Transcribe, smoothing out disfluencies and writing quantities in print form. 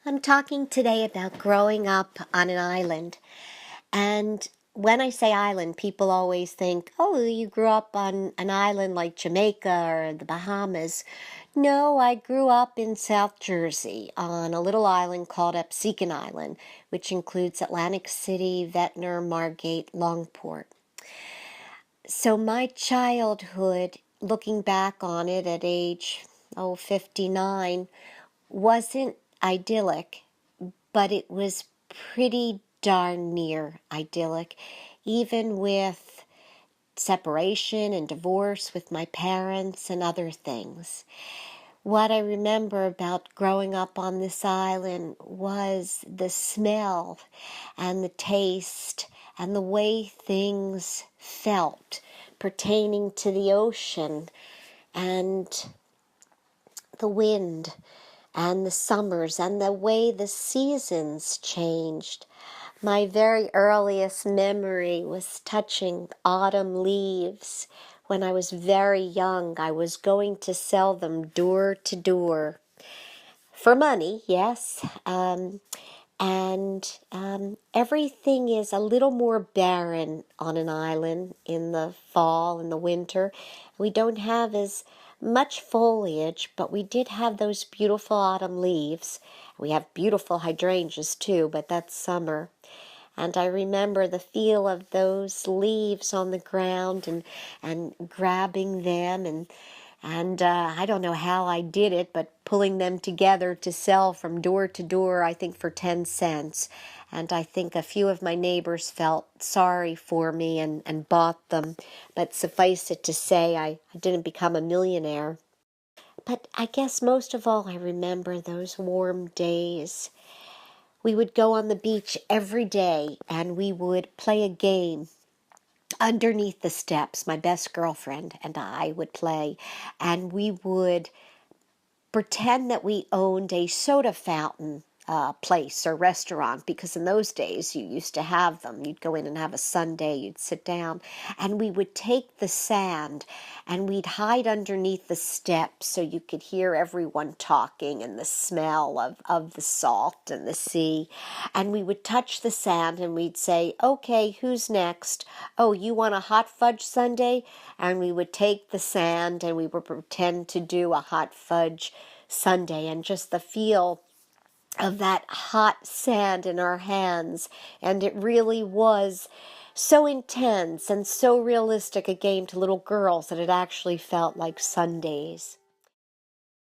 I'm talking today about growing up on an island. And when I say island, people always think, oh, you grew up on an island like Jamaica or the Bahamas. No, I grew up in South Jersey on a little island called Absecon Island, which includes Atlantic City, Ventnor, Margate, Longport. So my childhood, looking back on it at age, 59, wasn't idyllic, but it was pretty darn near idyllic, even with separation and divorce with my parents and other things. What I remember about growing up on this island was the smell and the taste and the way things felt pertaining to the ocean and the wind and the summers and the way the seasons changed. My very earliest memory was touching autumn leaves. When I was very young, I was going to sell them door to door for money, yes. And everything is a little more barren on an island in the fall and the winter. We don't have as much foliage, but we did have those beautiful autumn leaves. We have beautiful hydrangeas too, but that's summer. And I remember the feel of those leaves on the ground and grabbing them and I don't know how I did it, but pulling them together to sell from door to door, I think for 10 cents. And I think a few of my neighbors felt sorry for me and bought them. But suffice it to say, I didn't become a millionaire. But I guess most of all, I remember those warm days. We would go on the beach every day and we would play a game underneath the steps. My best girlfriend and I would play, and we would pretend that we owned a soda fountain place or restaurant, because in those days you used to have them. You'd go in and have a sundae, you'd sit down, and we would take the sand and we'd hide underneath the steps so you could hear everyone talking and the smell of the salt and the sea. And we would touch the sand and we'd say, okay, who's next? Oh, you want a hot fudge sundae? And we would take the sand and we would pretend to do a hot fudge sundae, and just the feel of that hot sand in our hands. And it really was so intense and so realistic a game to little girls that it actually felt like Sundays.